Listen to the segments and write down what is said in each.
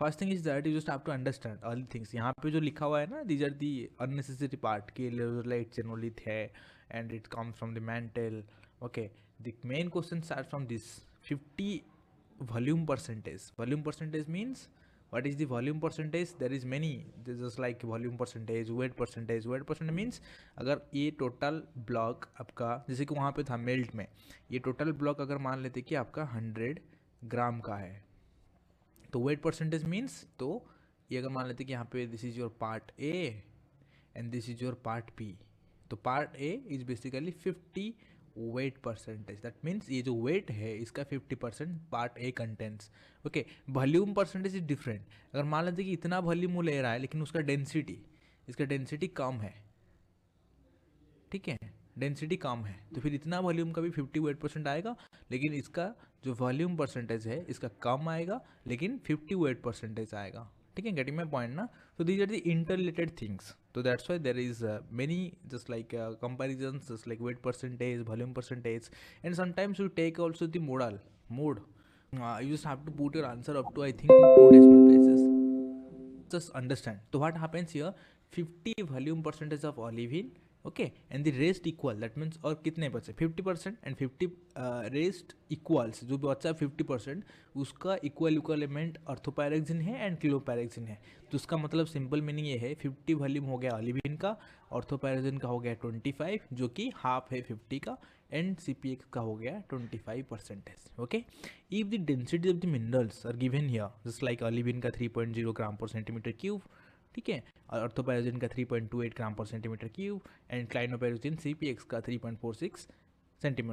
First thing is that you just have to understand all the things. यहाँ पे जो लिखा हुआ है ना, these are the unnecessary part के लेजोलाइट जेनोलिथ है and it comes from the mantle. Okay, the main question start from this 50 volume percentage. Volume percentage means what is the volume percentage? There is many, this is like volume percentage, weight percentage. weight percentage means अगर ये total block आपका, जैसे कि वहाँ पे था melt में, ये टोटल ब्लॉक अगर मान लेते कि आपका 100 ग्राम का है, तो वेट परसेंटेज मीन्स, तो ये अगर मान लेते कि यहाँ पे this is your part A and this is your part B, तो part A is basically 50 weight percentage. That means ये जो वेट है इसका 50% part A contents. Okay, volume percentage is different. अगर मान लेते कि इतना वॉल्यूम वो ले रहा है लेकिन उसका डेंसिटी, इसका डेंसिटी कम है, ठीक है, डेंसिटी कम है, तो फिर इतना वॉल्यूम का भी 58% आएगा, लेकिन इसका जो वॉल्यूम परसेंटेज है इसका कम आएगा, लेकिन 58% आएगा. ठीक है, गेटिंग माई पॉइंट ना. So these are the interrelated things. So that's why there is many just like comparisons, just like weight percentage, volume percentage, and sometimes you take also the mode. You just have to put your answer up to I think 2 decimal places. Just understand. So what happens here? 50 volume percentage of olivine, okay, and the rest equal. That means और कितने percent? 50% and 50 rest equals. जो बचा 50% उसका equal element ऑर्थोपैरेक्सिन है and क्लोपैरेक्सिन है. तो उसका मतलब सिंपल मीनिंग ये है, 50 वॉल्यूम हो गया ओलिविन का, ऑर्थोपैरेक्सिन का हो गया 25, जो कि हाफ है 50 का, एंड CPX का हो गया 25%. Okay, if the density of the minerals are given here, just like olivine का 3.0 ग्राम पर सेंटीमीटर क्यूब, ठीक है, और ऑर्थोपैरेक्सिन का 3.28 ग्राम per centimetre cube, and क्लाइनोपैरेक्सिन CPX का 3.46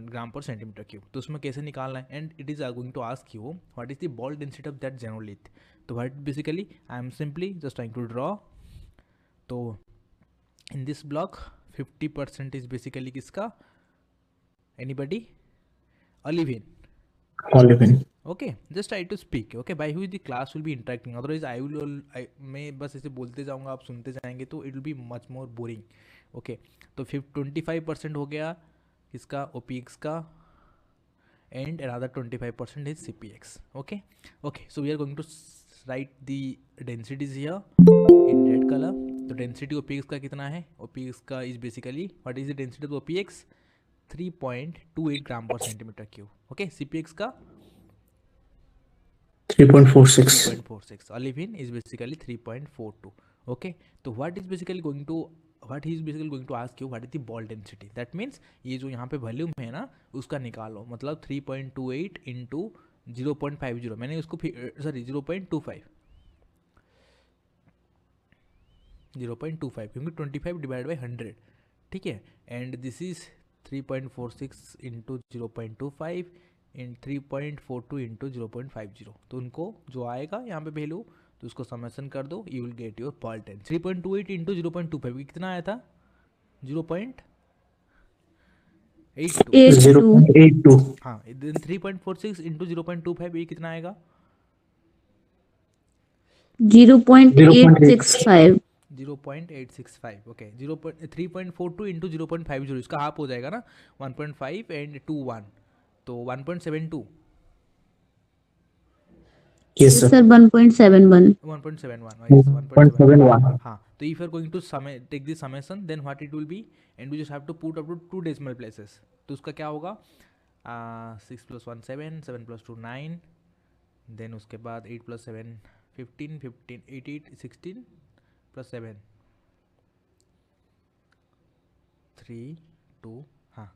ग्राम पर सेंटीमीटर क्यूब. तो उसमें कैसे निकालना है? And it is going to ask you what is the bulk density of that xenolith. तो what basically I am simply just trying to draw. तो in this block 50% is basically किसका? Anybody? Olivine. Okay, just try to speak. Okay, by who the class will be interacting. Otherwise, मैं बस ऐसे बोलते जाऊंगा, आप सुनते जाएंगे, तो it will be much more boring. Okay, तो 25% हो गया इसका OPX का, and another 25% is CPX. Okay, so we are going to write the densities here in red color. तो डेंसिटी OPX का कितना है? OPX का is basically, what is the density of OPX? 3.28 gram per centimetre cube. Okay, CPX का 3.46. Olivine is basically 3.42. Okay, so what he is basically going to ask you, what is the ball density. That means ये जो यहाँ पे volume है ना उसका निकालो, मतलब 3.28 इंटू 0.50, मैंने उसको सॉरी 0.25 क्योंकि 25 डिवाइड बाई 100, ठीक है, and this is 3.46 into 0.25 in 3.42 into 0.50. तो उनको जो आएगा यहाँ पे वैल्यू, तो उसको समेशन कर दो, you will get your ball density. 3.28 into 0.25 कितना आया था? 0.82. हाँ, देन 3.46 इंटू 0.25 ये कितना आएगा? 0.865. 0.865. ओके, 3.42 इंटू 0.50, इसका हाफ हो जाएगा ना, 1.5 एंड 2 1, तो 1.72. Yes sir, 1.71. 1.71. हाँ, तो if you are going to take the summation, then what it will be, and we just have to put up to 2 decimal places. तो उसका क्या होगा? 6 + 1 7, 7 + 2 9, देन उसके बाद 8 + 7 15, 15 8 16 + 7 3 2, हाँ,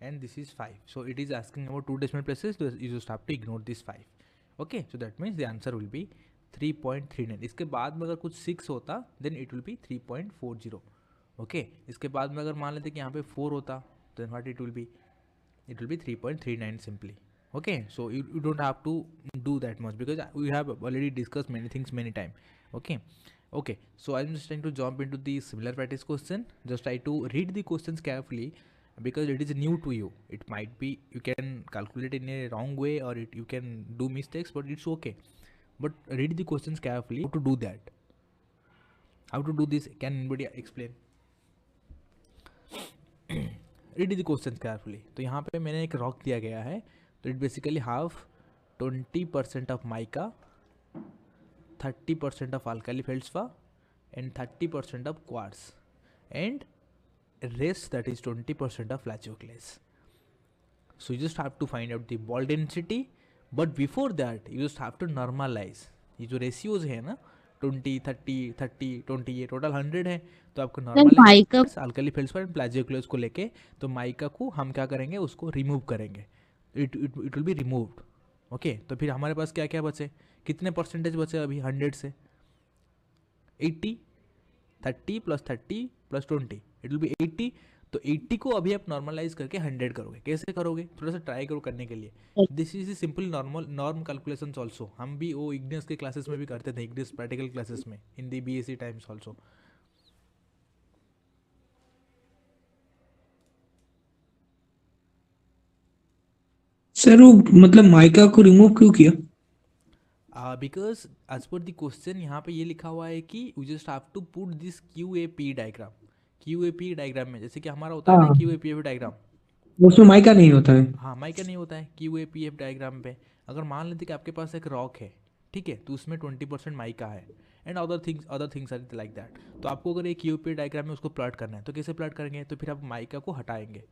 and this is 5. So it is asking about 2 decimal places, so you just have to ignore this 5. Okay, so that means the answer will be 3.39. इसके बाद में अगर कुछ 6 होता then it will be 3.40. okay, इसके बाद में अगर मान लेते कि यहाँ पे 4 होता then what it will be? It will be 3.39 simply. Okay, so you don't have to do that much because we have already discussed many things many time. Okay, so I'm just trying to jump into the similar practice question. Just try to read the questions carefully because it is new to you. It might be you can calculate in a wrong way or you can do mistakes, but it's okay. But read the questions carefully. How to do that? How to do this? Can anybody explain? Read the questions carefully. तो यहाँ पे मैंने एक rock दिया गया है, तो it basically have 20% of mica 30% of alkali feldspar and 30% of quartz, and rest, that is 20% of plagioclase. So you just have to find out the ball density, but before that you just have to normalize. ये जो ratios है ना 20 30 30 20 ये total 100 है, तो आपको sir normalise mica alkali feldspar and plagioclase को लेके, तो माइका को हम क्या करेंगे, उसको रिमूव करेंगे, it will be removed. Okay, तो फिर हमारे पास क्या क्या बचे, कितने परसेंटेज बचे अभी 100 से, 80, 30 plus 30 plus 20, it will B 80। तो 80 को अभी आप नॉर्मलाइज करके 100 करोगे, कैसे करोगे, थोड़ा सा ट्राई करो करने के लिए। This is simple normal norm calculation also, हम भी वो इग्नियस के क्लासेस में भी करते थे, इग्नियस प्रैक्टिकल क्लासेस में in the BSc times also. Sir वो मतलब माइका को रिमूव क्यों किया? Because as per the question यहाँ पे ये लिखा हुआ है कि you just have to put this QAP diagram, QAP diagram में जैसे कि हमारा होता है ना हाँ QAPF डायग्राम, उसमें माइका नहीं होता है। हाँ माइका नहीं होता है QAPF डायग्राम पे। अगर मान लेते कि आपके पास एक रॉक है, ठीक है, तो उसमें 20% माइका है and other things are like that, तो आपको अगर एक QAP डायग्राम में उसको प्लॉट करना है तो कैसे प्लॉट करेंगे, तो फिर आप माइका को हटाएंगे,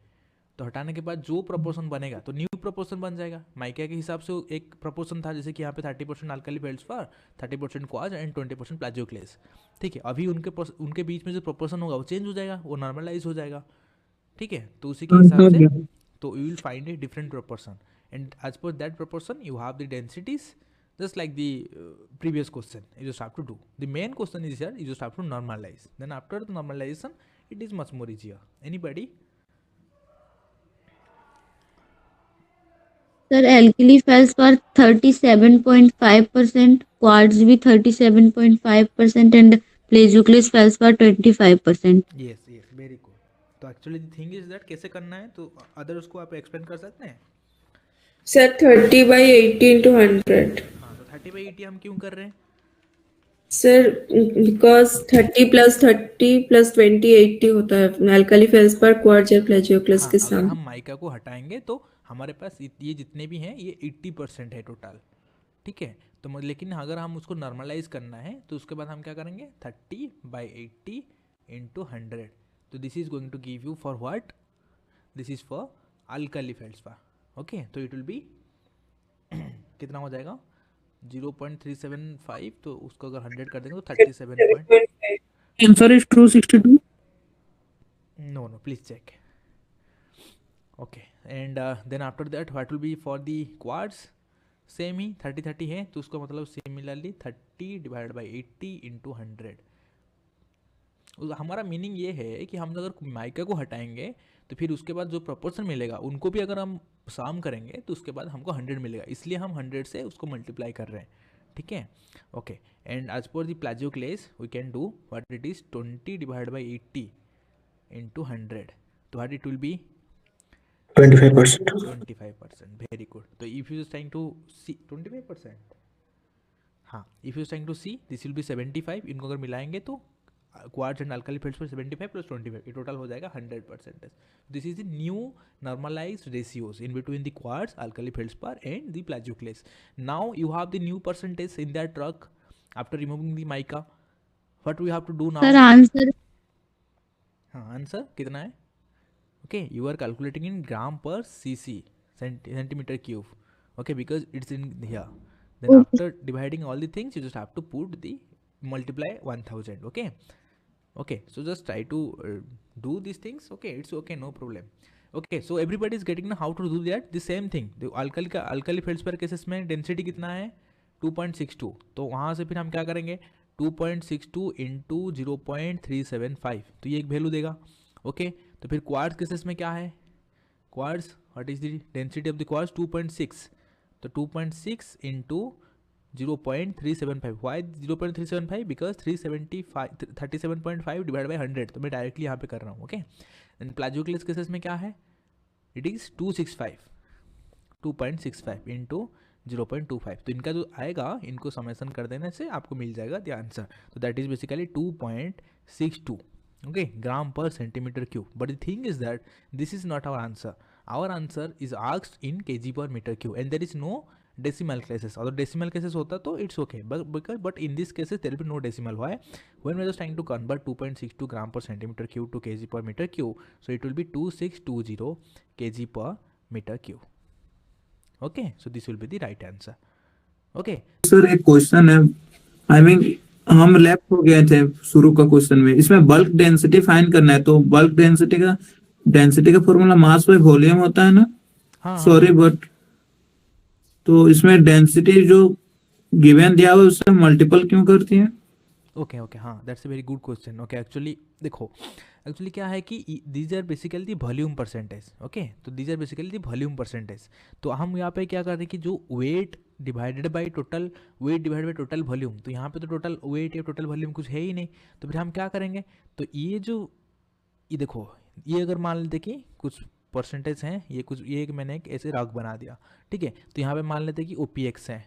तो हटाने के बाद जो प्रोपोर्शन बनेगा तो न्यू प्रोपोर्शन बन जाएगा। माइका के हिसाब से एक प्रोपोर्शन था, जैसे कि यहाँ पे 30% अल्कली फेल्डस्पार, 30% क्वार्ट्ज एंड 20% प्लाजियोक्लेस, ठीक है। अभी उनके बीच में जो प्रोपोर्शन होगा वो चेंज हो जाएगा, वो नॉर्मलाइज हो जाएगा, ठीक है। तो उसी के हाँ, हिसाब समझ से गया। तो you will find a different proportion and as per that proportion you have the densities just like the previous question. You just have to do the main question is here, you just have to normalize, then after the normalization it is much more easier. Anybody? Sir alkali feldspar 37.5%, quartz भी 37.5% and plagioclase feldspar 25%। yes yes very good. तो actually the thing is that कैसे करना है, तो other उसको आप explain कर सकते हैं। Sir 30/80 into 100। हाँ, तो 30/80 हम क्यों कर रहे हैं? सर बिकॉज 30 + 30 + 20 80 होता है अल्कली फेल्डस्पार क्वार्ट्ज और प्लाजियोक्लेस हाँ, के अगर साथ। हम माइका को हटाएंगे तो हमारे पास ये जितने भी हैं ये 80% है टोटल, ठीक है। तो लेकिन अगर हम उसको नॉर्मलाइज करना है तो उसके बाद हम क्या करेंगे, 30/80 into 100, तो this is going to give you for what, this is for alkali feldspar. Okay, तो इट विल बी कितना हो जाएगा 0.375, तो उसको अगर 100 कर देंगे तो 37. Answer is 262। No, please check. Okay, and then after that what will be for the quartz, same ही 30 है, तो उसका मतलब सिमिलरली 30/80 into 100। हमारा मीनिंग ये है कि हम अगर माइका को हटाएंगे तो फिर उसके बाद जो प्रोपोर्शन मिलेगा उनको भी अगर हम साम करेंगे तो उसके बाद हमको 100 मिलेगा, इसलिए हम 100 से उसको मल्टीप्लाई कर रहे हैं, ठीक है। Okay, and as per the plagioclase we can do what it is 20/80 into 100, तो what it will be 25%। 25%, very good. तो if you trying to see 25%, हाँ, if you trying to see this will be 75, इनको अगर मिलाएंगे तो quartz and alkali feldspar 75 + 25, ये total हो जाएगा 100%। This is the new normalised ratios in between the quartz, alkali feldspar and the plagioclase. Now you have the new percentage in that truck after removing the mica. What we have to do now? Sir answer हाँ, answer कितना है? Okay, you are calculating in gram per cc, centimeter cube. Okay, because it's in here. Then after dividing all the things, you just have to put the multiply 1000. Okay, okay. So just try to do these things. Okay, it's okay, no problem. Okay, so everybody is getting how to do that. The same thing. The alkali feldspar cases में density कितना है? 2.62. तो वहाँ से फिर हम क्या करेंगे? 2.62 into 0.375. तो ये एक वैल्यू देगा। ओके, तो फिर क्वार्ट्ज केसेस में क्या है? Quartz what is the density of the quartz 2.6, तो 2.6 into 0.375। Why 0.375? Because 37.5 divide by 100, तो मैं डायरेक्टली यहाँ पे कर रहा हूँ। ओके, एंड प्लाजियोक्लेस केसेस में क्या है? इट इज 2.65 इंटू 0.25, तो इनका जो आएगा इनको समेसन कर देने से आपको मिल जाएगा द आंसर। तो that is basically 2.62, okay, gram per centimeter cube. But the thing is that this is not our answer. Our answer is asked in kg per meter cube, and there is no decimal cases, अगर decimal cases होता तो it's okay, but in this cases there will be no decimal. Why? When we are just trying to convert 2.62 gram per centimetre cube to kg per meter cube, so it will be 2620 kg per meter cube. Okay, so this will be the right answer. Okay. Sir एक question है, I mean हम left हो गए थे शुरू का question में, इसमें बल्क डेंसिटी फाइंड करना है, तो बल्क डेंसिटी का फॉर्मूला मास बाय वॉल्यूम होता है ना? हाँ सॉरी बट तो इसमें डेंसिटी जो गिवन दिया हुआ है उससे मल्टीपल क्यों करती है? ओके ओके, हाँ that's a very good question. Okay, actually देखो, एक्चुअली क्या है कि these are basically the volume percentage. Okay, तो these are basically the volume percentage. तो हम यहाँ पे क्या करते हैं कि जो weight divided by total weight divided by total volume, तो यहाँ पे तो टोटल वेट या टोटल वॉल्यूम कुछ है ही नहीं, तो फिर हम क्या करेंगे, तो ये देखो, ये अगर मान लेते कि कुछ परसेंटेज हैं, ये मैंने एक ऐसे रग बना दिया, ठीक है. तो यहाँ पे मान लेते हैं कि OPX है,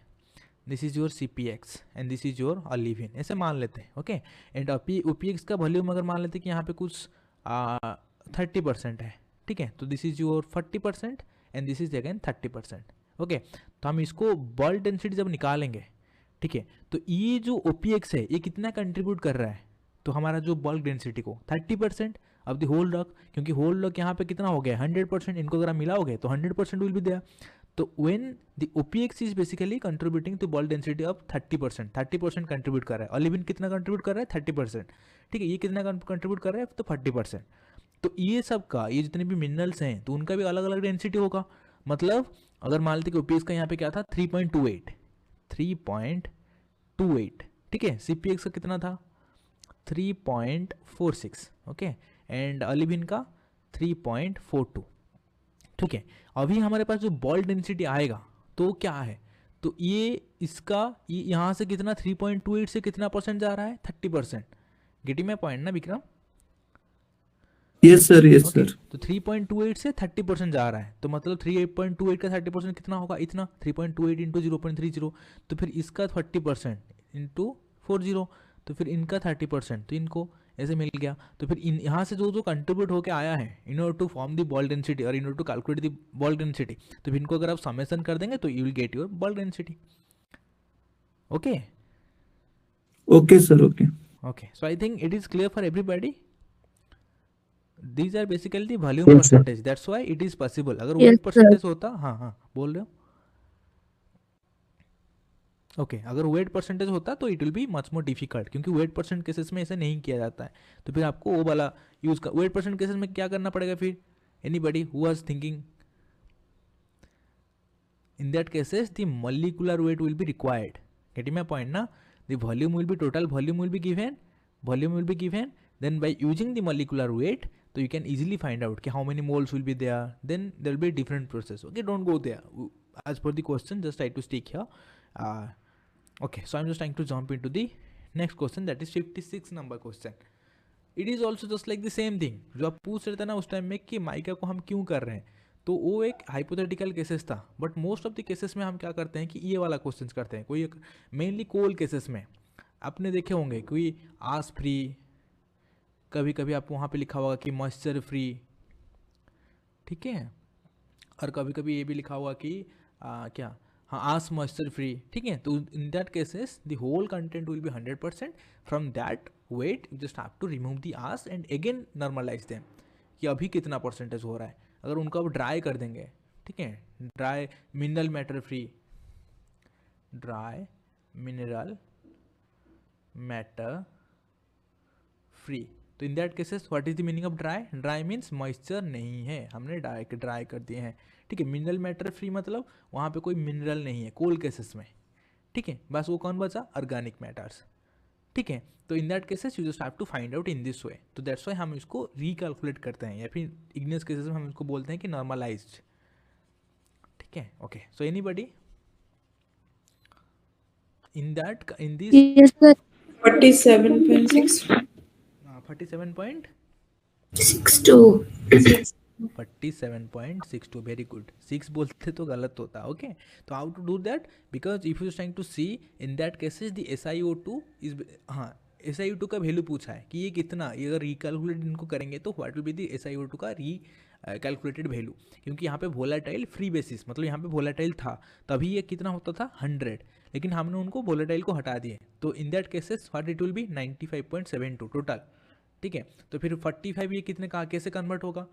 this is your CPX and this is your olivine, ऐसे मान लेते हैं. ओके, एंड OPX का वॉल्यूम अगर मान लेते हैं कि यहाँ पे कुछ 30% है, ठीक है. तो this is your 40% and this is again 30%. Okay, तो हम इसको बल्क डेंसिटी जब निकालेंगे, ठीक है, तो ये जो OPX है ये कितना कंट्रीब्यूट कर रहा है, तो हमारा जो बल्क डेंसिटी को 30% अब द होल लॉग, क्योंकि होल लॉग यहाँ पे कितना हो गया 100%, इनको अगर मिलाओगे तो 100% विल बी देयर. तो when the OPX is basically contributing to bulk density of 30% contribute कर रहा है. ऑलिविन कितना कंट्रीब्यूट कर रहा है 30%, ठीक है. ये कितना कंट्रीब्यूट कर रहा है तो 40%. तो ये सब का, ये जितने भी मिनरल्स हैं तो उनका भी अलग अलग डेंसिटी होगा. मतलब अगर मान लेते कि OPX का यहाँ पे क्या था 3.28, ठीक है. CPX का कितना था 3.46, ओके, एंड ऑलिविन का 3.42, ठीक है. अभी हमारे पास जो बल्क डेंसिटी आएगा तो क्या है, तो ये यहाँ से कितना 3.28 से कितना परसेंट जा रहा है 30%. गेटिंग माय पॉइंट ना Vikram? Yes sir, yes sir. तो 3.28 से 30% जा रहा है, तो मतलब 3.28 का 30% कितना होगा, इतना 3.28 इंटू 0.30, तो फिर इसका 30% इंटू 40, तो फिर इनका 30%, तो इनको ऐसे मिल गया. तो फिर यहाँ से जो कंट्रीब्यूट होकर आया है in order to form the bulk density और in order to calculate the bulk density, तो फिर इनको अगर आप समेशन कर देंगे तो you will get your bulk density. Okay okay sir, okay. Okay, so I think it is clear for everybody. These are basically the volume percentage. That's why it is possible. अगर Yes, weight sir. percentage होता, हाँ बोल रहे हो, okay, अगर wait percentage होता तो it will be much more difficult, क्योंकि वेट परसेंट केसेस में ऐसे नहीं किया जाता है. तो फिर आपको वो वाला यूज का वेट परसेंट केसेस में क्या करना पड़ेगा फिर? Anybody who was thinking? In that cases the molecular weight will be required. Getting my point ना? The volume will be total volume will be given, then by using the molecular weight, so you can easily find out कि how many moles will be there. Then there will be a different process. Okay, don't go there. As per the question, just try to stick here. Okay, so I'm just trying to jump into the next question, that is 56 number question. It is also just like the same thing. जो आप पूछ रहे थे ना उस time में कि mica को हम क्यों कर रहे हैं, तो वो एक हाइपोथेटिकल केसेस था. But most of the cases में हम क्या करते हैं कि ये वाला क्वेश्चन करते हैं. कोई एक मेनली कोल केसेस में आपने देखे होंगे कोई आस फ्री, कभी कभी आपको वहाँ पे लिखा होगा कि मॉइस्चर फ्री, ठीक है, और कभी कभी ये भी लिखा होगा कि क्या, हाँ, आस मॉइस्चर फ्री, ठीक है. तो in that cases the whole content will be 100%. From that weight you just have to remove the ash and again normalise them कि अभी कितना परसेंटेज हो रहा है. अगर उनको अब ड्राई कर देंगे, ठीक है, dry mineral matter free, dry mineral matter free, तो in that cases what is the meaning of dry? Dry means moisture नहीं है, हमने ड्राई कर दिए हैं, ठीक है. मिनरल मैटर फ्री मतलब वहाँ पे कोई मिनरल नहीं है कोल केसेस में, ठीक है. बस वो कौन बचा? ऑर्गेनिक मैटर्स, ठीक है. तो in that cases you just have to find out in this way. तो दैट्स वाई हम इसको रिकैलकुलेट करते हैं, या फिर इग्नियस केसेस में हम इसको बोलते हैं कि नॉर्मलाइज्ड, ठीक है. Okay, so anybody in this? Yes, sir. 47.6. 47.62, very good. 6 बोलते तो गलत होता. ओके, तो how to do that? Because if you trying to see in that cases the SiO2 is, हाँ, SiO2 का वैल्यू पूछा है कि ये कितना, ये अगर रिकैलकुलेट इनको करेंगे तो what will be the SiO2 का कैलकुलेटेड वैल्यू, क्योंकि यहाँ पे वोलेटाइल फ्री बेसिस, मतलब यहाँ पे वोलेटाइल था तभी ये कितना होता था 100, लेकिन हमने उनको वोलेटाइल को हटा दिए, तो in that cases what it will B 95.72 total. ठीक है, तो फिर 45 ये कितने का कैसे कन्वर्ट होगा,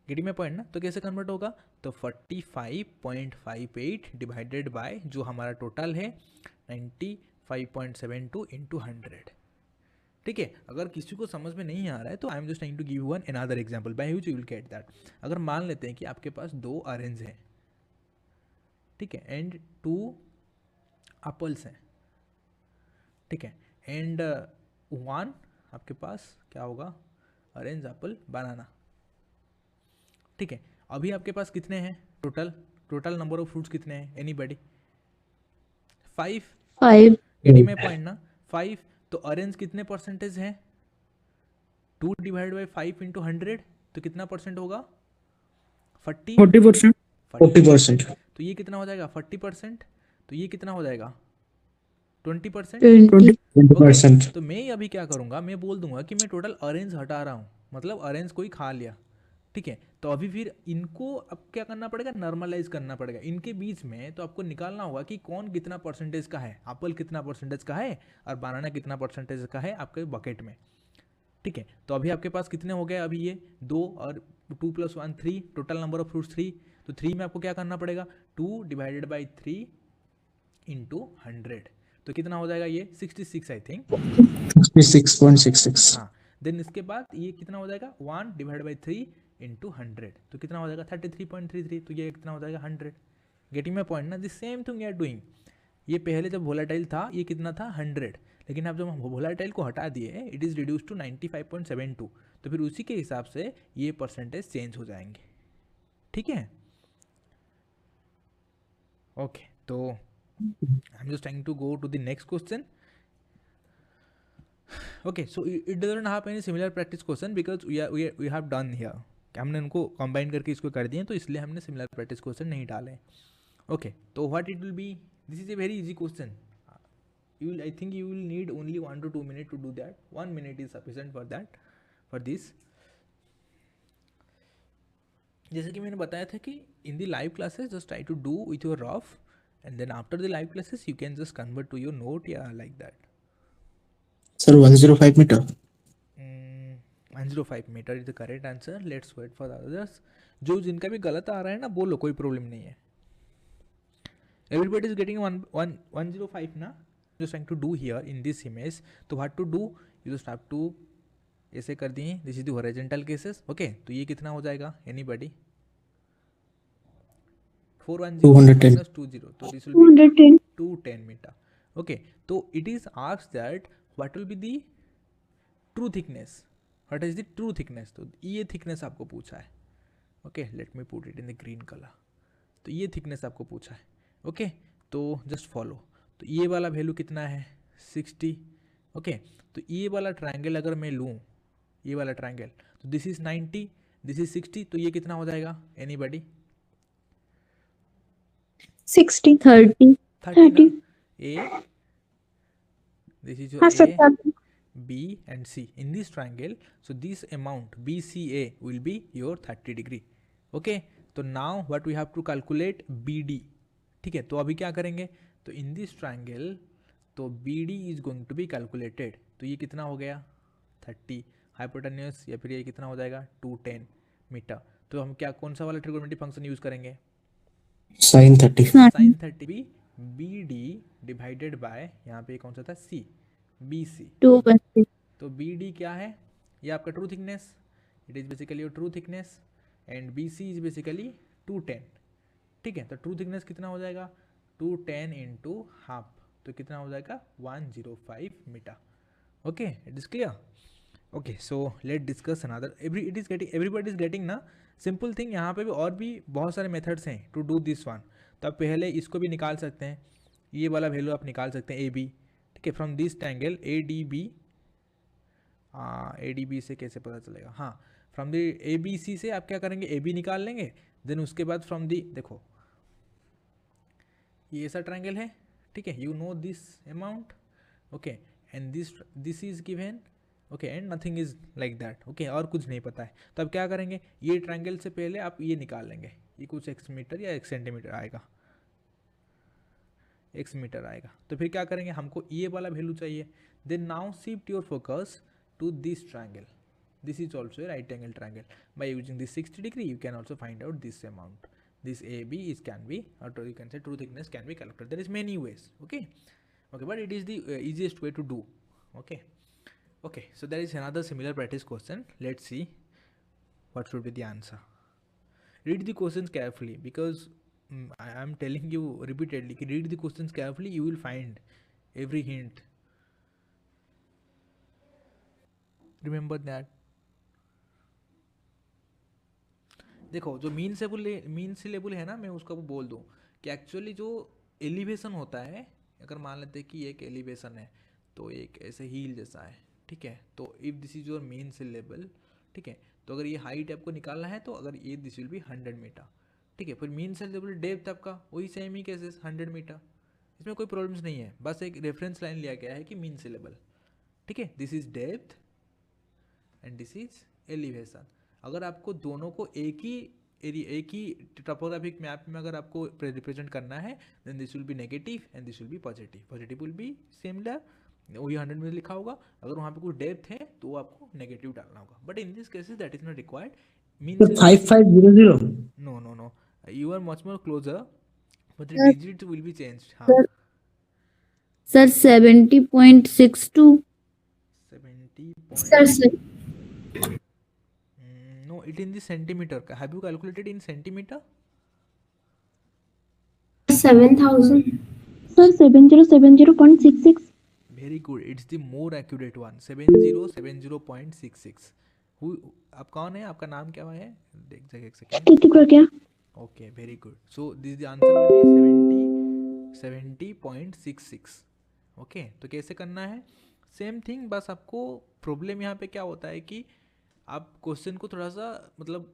गेटिंग माय पॉइंट ना, तो कैसे कन्वर्ट होगा, तो 45.58 डिवाइडेड बाय जो हमारा टोटल है 95.72 इंटू 100। ठीक है, अगर किसी को समझ में नहीं आ रहा है तो I am just trying to give one another example by which you will get that. अगर मान लेते हैं कि आपके पास 2 ऑरेंज हैं, ठीक है, एंड 2 एप्पल्स हैं, ठीक है, एंड 1 आपके पास क्या होगा, ऑरेंज एप्पल बनाना। ठीक है, अभी आपके पास कितने हैं टोटल नंबर ऑफ फ्रूट्स कितने हैं, एनीबॉडी? 5। 5. गेटिंग माय पॉइंट ना, 5। तो ऑरेंज कितने परसेंटेज है, 2 डिवाइड बाई 5 इंटू 100, तो कितना परसेंट होगा, 40%. 40%. तो ये कितना हो जाएगा 40%, तो ये कितना हो जाएगा 20%। 20%. तो मैं अभी क्या करूँगा, मैं बोल दूंगा कि मैं टोटल ऑरेंज हटा रहा हूँ, मतलब ऑरेंज कोई खा लिया। ठीक है, तो अभी फिर इनको अब क्या करना पड़ेगा, नॉर्मलाइज करना पड़ेगा इनके बीच में। तो आपको निकालना होगा कि कौन कितना परसेंटेज का है, एप्पल कितना परसेंटेज का है और बनाना कितना परसेंटेज का है आपके बकेट में। ठीक है, तो अभी आपके पास कितने हो गए, अभी ये 2 और 2 + 1 3, टोटल नंबर ऑफ फ्रूट्स 3। तो 3 में आपको क्या करना पड़ेगा, 2 डिवाइडेड बाई 3 इंटू 100, तो कितना हो जाएगा ये 66 आई थिंक, 66.66. हाँ। देन इसके बाद ये कितना हो जाएगा 1 डिवाइड बाई 3 इंटू 100, तो कितना हो जाएगा 33.33, तो ये कितना हो जाएगा 100। गेटिंग माई पॉइंट ना, this same thing we are doing. ये पहले जब वोलेटाइल था ये कितना था 100, लेकिन अब जब हम वोलेटाइल को हटा दिए इट इज़ रिड्यूस टू 95.72, तो फिर उसी के हिसाब से ये परसेंटेज चेंज हो जाएंगे। ठीक है, ओके, तो I am just trying to go to the next question. Okay, so it doesn't have any similar practice question because we have done here, हमने उनको कंबाइन करके इसको कर दिए, तो इसलिए हमने सिमिलर प्रैक्टिस क्वेश्चन नहीं डाले। ओके, तो what it will B, this is a very easy question, I think you will need only 1 to 2 minutes to do that. 1 minute is sufficient for that, for this. जैसे कि मैंने बताया था कि in the live classes just try to do with your rough and then after the live classes you can just convert to your note, yeah, like that. Sir, 105 meter. 105 meter is the correct answer. Let's wait for the others. जो जिनका भी गलत आ रहा है ना बोलो, कोई problem नहीं है। Everybody is getting 105 ना, just trying to do here in this image. तो what to do, you just have to ऐसे कर दिए, this is the horizontal cases. okay, तो ये कितना हो जाएगा, anybody? 410 minus 20, तो this will be 210 meter. okay, तो it is asked that what will be the true thickness, what is the true thickness, तो ये thickness आपको पूछा है। okay, let me put it in the green color, तो ये thickness आपको पूछा है। okay, तो just follow, तो ये वाला वैल्यू कितना है 60। ओके, तो ये वाला ट्रायंगल अगर मैं लूँ, ये वाला ट्रायंगल, तो दिस इज 90, दिस इज 60, तो ये कितना हो जाएगा, एनीबॉडी? 60. 30. 30 ना, A, this is your A, B and C in this triangle, so this amount B C A will be your 30 degree. Okay, तो now what we have to calculate B D. ठीक है, तो अभी क्या करेंगे, तो in this triangle तो B D is going to be calculated, तो ये कितना हो गया 30 हाइपोटेन्यूस, या फिर ये कितना हो जाएगा 210 मीटर। तो हम क्या कौन सा वाला ट्रिगोनोमेट्रिक फंक्शन यूज करेंगे, sin 30. sin 30 भी बी डी डिवाइडेड बाय यहाँ पे कौन सा था सी, बी सी। 2. तो बी डी क्या है, ये आपका true thickness, it is basically your true thickness, and B C is basically 210। ठीक है, तो ट्रू थिकनेस कितना हो जाएगा 210 इंटू हाफ, तो कितना हो जाएगा 105 metre. Okay, it is clear. Okay, so let discuss another, everybody is getting ना, सिंपल थिंग। यहाँ पे भी और भी बहुत सारे मेथड्स हैं टू डू दिस वन, तो आप पहले इसको भी निकाल सकते हैं, ये वाला वैल्यू आप निकाल सकते हैं ए बी। ठीक है, from this triangle A D B से कैसे पता चलेगा, हाँ, from the A B C से आप क्या करेंगे, ए बी निकाल लेंगे, देन उसके बाद फ्रॉम दी, देखो ये ऐसा ट्रायंगल है, ठीक है, you know this amount, okay, and this is given okay, and nothing is like that, okay, और कुछ नहीं पता है। तो अब क्या करेंगे, ये ट्रायंगल से पहले आप ये निकाल लेंगे, ये कुछ x मीटर या x सेंटीमीटर आएगा, x मीटर आएगा। तो फिर क्या करेंगे, हमको ये वाला वैल्यू चाहिए। Then now shift your focus to this triangle, this is also a right angle triangle. By using this 60 degree you can also find out this amount. This AB is can be, or you can say true thickness can be calculated. There is many ways, okay, but it is the easiest way to do. Okay, so there is another similar practice question. Let's see what should be the answer. Read the questions carefully, because I am telling you repeatedly, read the questions carefully, you will find every hint. Remember that. देखो, जो mean syllable है ना, मैं उसको बोल दूँ कि actually जो एलिवेशन होता है, अगर मान लेते हैं कि एक एलिवेशन है तो एक ऐसे हील जैसा है, ठीक है, तो if this is your mean syllable, ठीक है, तो अगर ये हाइट आपको निकालना है तो अगर ये दिस विल बी 100 मीटर, ठीक है, फिर मीन सिलेबल डेप्थ आपका वही सेम ही कैसे 100 मीटर, इसमें कोई प्रॉब्लम्स नहीं है, बस एक रेफरेंस लाइन लिया गया है कि मीन सिलेबल, ठीक है, this is depth and this is elevation. अगर आपको दोनों को एक ही टोपोग्राफिक मैप में अगर आपको रिप्रेजेंट करना है, then this will be negative and this will be positive. Positive will be similar, वही 100 में लिखा होगा, अगर वहाँ पे कुछ डेप्थ है तो आपको नेगेटिव डालना होगा, but in this cases that is not required. Mean 5500 no, you are much more closer, but the Sir, digits will be changed. हाँ, sir 70.62. 70 Sir, point, no, it in the centimeter. Have you calculated in centimeter? 7,000. Sir 7070.66. Very good. It's the more accurate one. 7070.66. Who? आप कौन है? आपका नाम क्या है? देख जाएगा एक सेकेंड. कितनी प्रज्ञा? Okay, very good. So this the answer will be 70.66. Okay, तो कैसे करना है? सेम थिंग, बस आपको प्रॉब्लम यहाँ पे क्या होता है कि आप क्वेश्चन को थोड़ा सा मतलब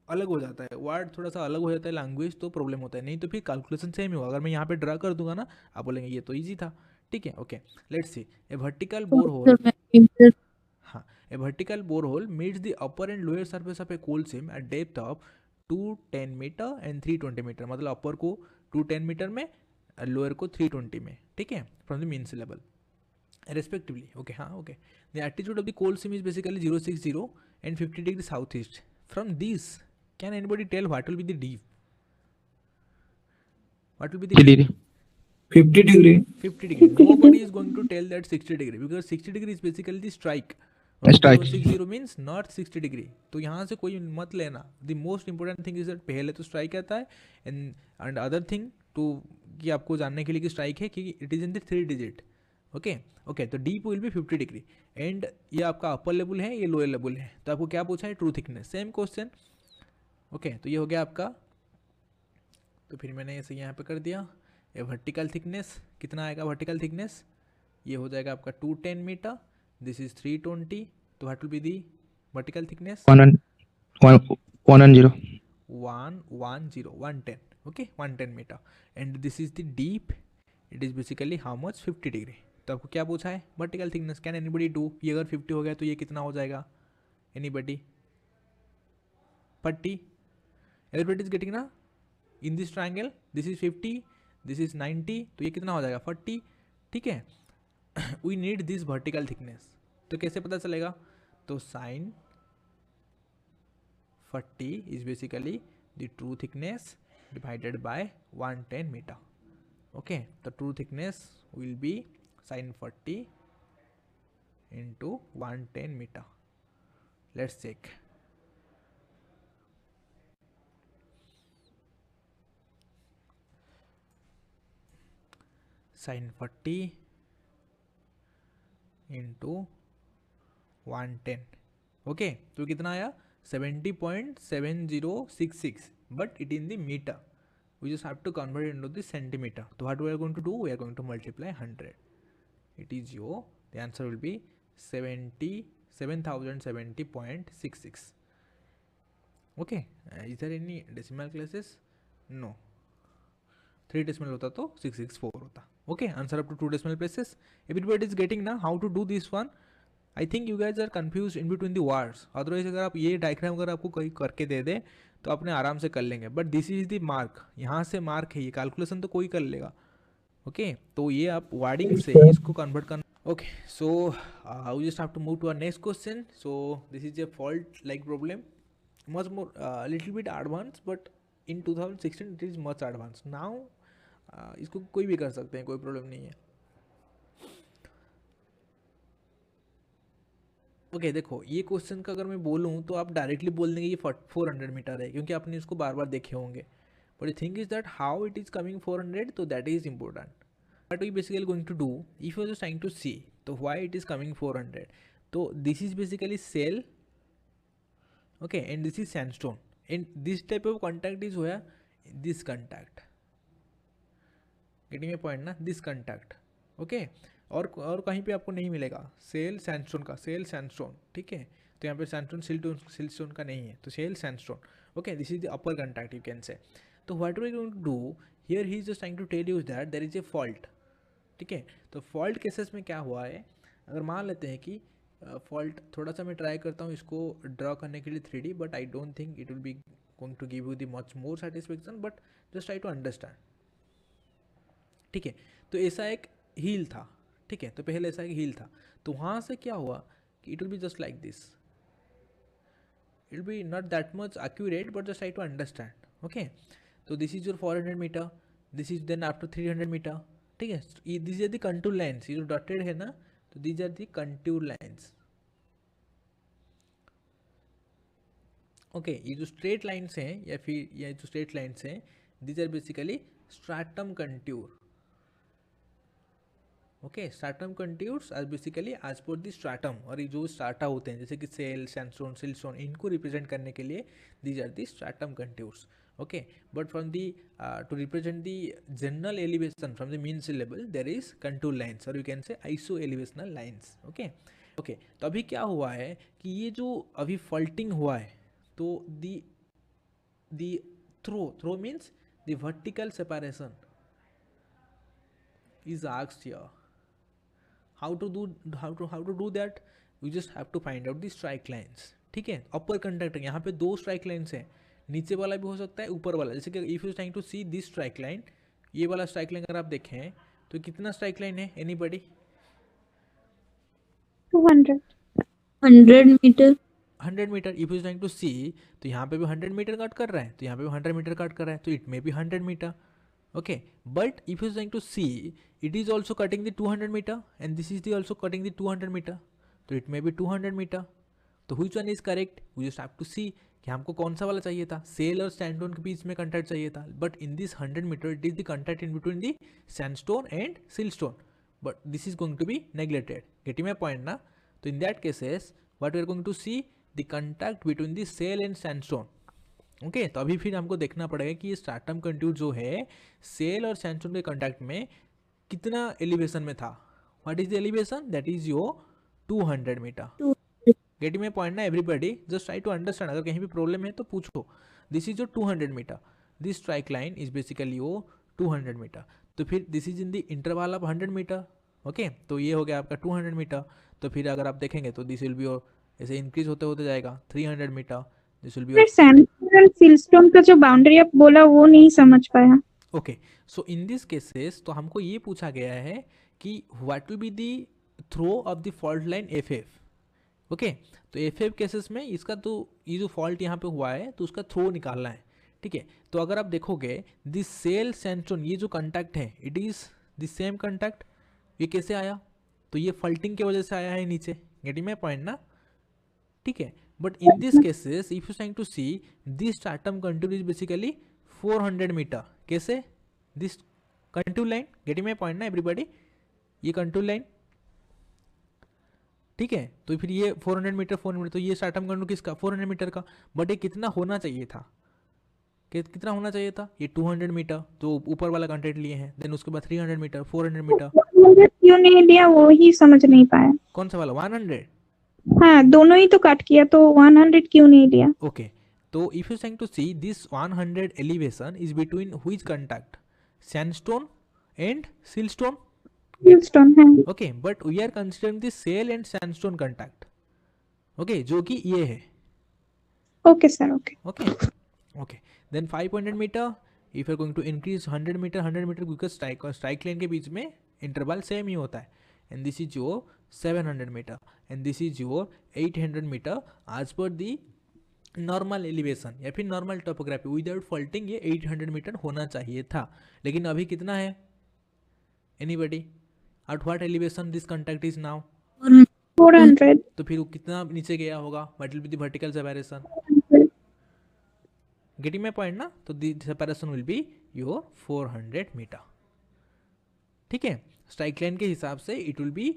अलग हो जाता है, वर्ड थोड़ा सा अलग हो जाता है, लैंग्वेज, तो प्रॉब्लम होता है, नहीं तो फिर कैलकुलेशन सेम ही होगा। अगर मैं यहाँ पे ड्रा कर दूंगा ना, आप बोलेंगे ये तो इजी था, ठीक है, okay. Let's see a vertical bore hole, हाँ, a vertical bore hole meets the upper and lower surface of a coal seam at depth of 210 metre and 320 metre, मतलब अपर को 210 मीटर में, लोअर को 320 में, ठीक है, from the mean sea level respectively. Okay, हाँ, okay. The altitude of the coal seam is basically 060 and 50 degrees southeast. From this, can anybody tell what will be the deep? What will be the deep? 50 degree 50 degree. Nobody is going to tell that 60 degree, because 60 degree is basically the strike. Strike. 60 means not 60 degree. तो यहाँ से कोई मत लेना. The most important thing is that पहले तो strike आता है, and other thing to कि आपको जानने के लिए कि strike है कि it is in the 3 digit. Okay, तो deep will be 50 degree and ये आपका अपर लेवल है, ये लोअर लेवल है, तो आपको क्या पूछा है? True thickness, same question. Okay, तो ये हो गया आपका, तो फिर मैंने ऐसे यहाँ पे कर दिया। ये वर्टिकल थिकनेस कितना आएगा? वर्टिकल थिकनेस ये हो जाएगा आपका 210 मीटर, दिस इज 320, तो what will be the vertical thickness? 110, okay, 110 metre, and this is the dip, it is basically how much? 50 degree. तो आपको क्या पूछा है? Vertical thickness. Can anybody do? ये अगर 50 हो गया तो ये कितना हो जाएगा? एनीबडी? पट्टी? एवरीबडी इज गेटिंग ना? In this triangle this is 50, this is 90, तो ये कितना हो जाएगा? 40, ठीक है। We need this vertical thickness, तो कैसे पता चलेगा? तो sine 40 is basically the true thickness divided by 110 metre. Okay, the true thickness will be sin 40 into 110 meter. Let's check. Sin 40 into 110. Okay, तो कितना आया? 70.7066, but it in the meter. We just have to convert it into the centimeter. So what we are going to do? We are going to multiply 100. It is the answer will be 7070.66. Okay, is there any decimal places? No. 3 decimal hota to 664 hota. Okay, answer up to 2 decimal places. Everybody is getting now how to do this one. I think you guys are confuse in between the words, otherwise अगर आप ये diagram अगर आपको कहीं करके दे दे तो अपने आराम से कर लेंगे, but this is the mark, यहाँ से मार्क है, ये कैलकुलेशन तो कोई कर लेगा। ओके तो ये आप वर्डिंग से इसको कन्वर्ट करना। Okay so we just have to move to our next question. So this is a fault like problem, much more little bit advance, but in 2016 it is much advance now. इसको कोई भी कर सकते हैं, कोई problem नहीं है। Okay देखो ये क्वेश्चन का अगर मैं बोलूँ तो आप डायरेक्टली बोल देंगे ये 400 मीटर है, क्योंकि आपने इसको बार बार देखे होंगे, but the thing is that how it is coming 400, तो that is important. What we basically going to do, if you are just trying to see तो why it is coming 400, तो this is basically cell, okay, and this is sandstone, and this type of contact is where this contact, getting my point ना, this contact, okay, और कहीं पे आपको नहीं मिलेगा cell sandstone का, सेल सैंडस्टोन, ठीक है, तो यहाँ पे सैंडस्टोन सिलस्टोन का नहीं है, तो shale sandstone, okay, this is the upper contact you can say. तो what we going to do here, he is just trying to tell you that there is a fault, ठीक है। तो फॉल्ट केसेस में क्या हुआ है, अगर मान लेते हैं कि फॉल्ट, थोड़ा सा मैं ट्राई करता हूँ इसको ड्रॉ करने के लिए 3D, but I don't think it will be going to give you the much more satisfaction, but just try to understand, ठीक है। तो ऐसा एक हील था, ठीक है, तो पहले ऐसा एक हील था, तो वहाँ से क्या हुआ कि it will be just like this, it will be not that much accurate, but just try to understand, okay. तो this is your 400 metre, this is then up to 300 metre, ठीक है। This are the contour lines, ये जो dotted है ना, तो these are the contour lines, okay. ये जो स्ट्रेट लाइन्स हैं या फिर ये जो स्ट्रेट लाइन्स हैं, these are basically stratum contour, okay. Stratum contours are basically as per the stratum, और ये जो स्ट्रैटा होते हैं जैसे कि सेल, सैंडस्टोन, सिलस्टोन, इनको रिप्रेजेंट करने के लिए these are the stratum contours, okay, but from the to represent the general elevation from the mean sea level there is contour lines, or you can say iso elevational lines, okay, okay। तो अभी क्या हुआ है कि ये जो अभी faulting हुआ है, तो the throw means the vertical separation is asked here, how to do that, we just have to find out the strike lines, ठीक है। अपर कंडक्टर यहाँ पे 2 स्ट्राइक लाइन्स हैं, नीचे वाला भी हो सकता है, ऊपर वाला, जैसे कि if you trying to see this strike line, ये वाला स्ट्राइक लाइन अगर आप देखें तो कितना स्ट्राइक लाइन है, anybody? 200 100 metre, 100 metre. If you trying to see, तो यहाँ पे भी 100 मीटर कट कर रहा है, तो यहाँ पे भी 100 मीटर कट कर रहा है, तो it may be 100 metre, okay. But if you trying to see, it is also cutting the 200 metre and this is the also cutting the 200 metre, तो इट मे बी 200 मीटर। तो which one is correct, we just have to see कि हमको कौन सा वाला चाहिए था, cell और सैंडस्टोन के बीच में कंटैक्ट चाहिए था, but in this 100 metre it is the contact in between the sandstone and siltstone, but this is going to be neglected, getting my point ना। तो in that cases what we are going to see the contact between the shale and sandstone, okay. तो अभी फिर हमको देखना पड़ेगा कि ये स्ट्रैटम कंट्यूर जो है सेल और सैंडस्टोन के कंटैक्ट में कितना एलिवेशन में था, what is the elevation, that is your 200 metre, getting my point ना everybody, just try to understand, अगर कहीं भी प्रॉब्लम है तो पूछो। This is your 200 metre, this strike line is basically your 200 metre, तो फिर this is in the interval of 100 metre, okay. तो ये हो गया आपका 200 मीटर, तो फिर अगर आप देखेंगे तो दिस विल बी योर, ऐसे इंक्रीज होते होते जाएगा 300 metre, this will be your sandstone और सिलस्टोन का जो बाउंड्री आप बोला वो नहीं समझ पाया, okay. So in this cases तो हमको ये पूछा गया है कि what will be the throw of the fault line FF, okay. तो FF केसेस में इसका तो ये जो फॉल्ट यहाँ पे हुआ है तो उसका थ्रो निकालना है, ठीक है। तो अगर आप देखोगे दिस सेल सैंडस्टोन, ये जो कंटैक्ट है it is the same contact, ये कैसे आया, तो ये फॉल्टिंग की वजह से आया है नीचे, गेटिंग माय पॉइंट ना, ठीक है। But in this cases if you trying to see this stratum contour is basically 400 metre, कैसे, this contour line, getting my point ना एवरीबॉडी, ये कंटूर लाइन, ठीक है। तो फिर ये 400 मीटर, तो ये स्ट्रैटम कंटूर किसका, 400 मीटर का, बट ये कितना होना चाहिए था, कितना होना चाहिए था, ये 200 मीटर जो ऊपर वाला कंटेंट लिए हैं, देन उसके बाद 300 मीटर, 400 मीटर, क्यों नहीं लिया वो ही समझ नहीं पाया। कौन सा वाला 100? हाँ दोनों ही तो कट किया, तो 100 क्यों नहीं लिया। ओके, तो if you trying to see this 100 elevation is between which contact, sandstone and siltstone, Siltstone है. Okay, but we are considering the shale and sandstone contact. Okay, जो कि ये है. Okay sir, okay. Okay. Then 500 meter. If you are going to increase 100 meter because strike lane के बीच में interval same ही होता है. And this is your 700 meter. And this is your 800 meter as per the normal elevation या फिर normal topography without faulting ये 800 metre होना चाहिए था, लेकिन अभी कितना है? Anybody at what elevation this contact is now? 400. तो फिर वो कितना नीचे गया होगा? What will be the vertical separation? Getting my point ना? तो the separation will be your 400 metre. ठीक है, स्ट्राइक लाइन के हिसाब से it will be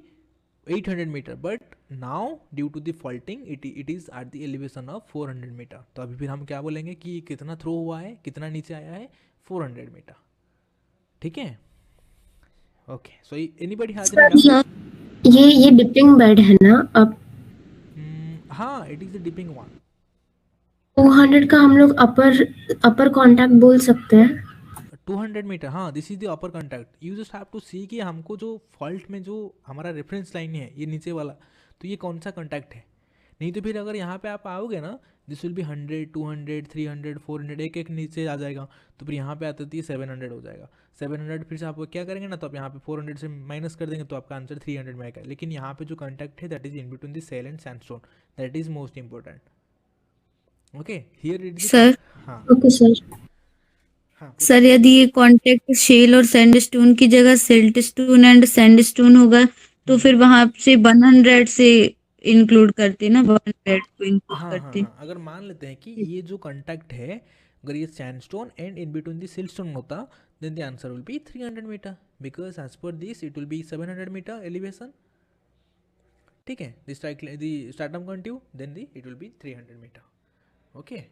800 metre, but now due to the faulting it is at the elevation of 400 metre. तो अभी फिर हम क्या बोलेंगे कि कितना थ्रो हुआ है, कितना नीचे आया है? 400 मीटर. ठीक है, ओके. सो एनीबॉडी हैज ये डिपिंग बेड है ना अब? हाँ, it is the dipping one. 200 का हम लोग अपर कांटेक्ट बोल सकते हैं. 200 मीटर, हाँ, this is the upper contact. You just have to see कि हमको जो फॉल्ट में जो हमारा रेफरेंस लाइन है ये नीचे वाला, तो ये कौन सा कॉन्टैक्ट है. नहीं तो फिर अगर यहाँ पे आप आओगे ना, दिस विल बी 100, 200, 300, 400, एक एक नीचे आ जाएगा. तो फिर यहाँ पे आते तो ये 700 हो जाएगा. 700 फिर से आप क्या करेंगे ना, तो आप यहाँ पे 400 से माइनस कर देंगे तो आपका आंसर 300 में आएगा. लेकिन यहाँ पे जो कॉन्टैक्ट है that is in between the shale and sandstone, that is most important. Okay, here it is. Sir, हाँ ओके सर. हाँ सर यदि ये कांटेक्ट शेल और सैंडस्टोन की जगह सिल्टस्टोन एंड सैंडस्टोन होगा तो फिर वहां से 100 से इंक्लूड करते ना, 100 को इंक्लूड हाँ करते. हाँ, अगर मान लेते हैं कि ये जो कॉन्टैक्ट है, अगर ये sandstone and in between the siltstone होता, then the answer will be 300 metre, because as per this it will be 700 metre elevation. ठीक है, the stratum continue, then the it will be 300 metre. Okay,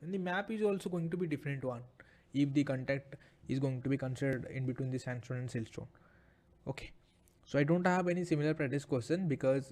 and the map is also going to be different one if the contact is going to be considered in between the sandstone and siltstone. Okay, so I don't have any similar practice question because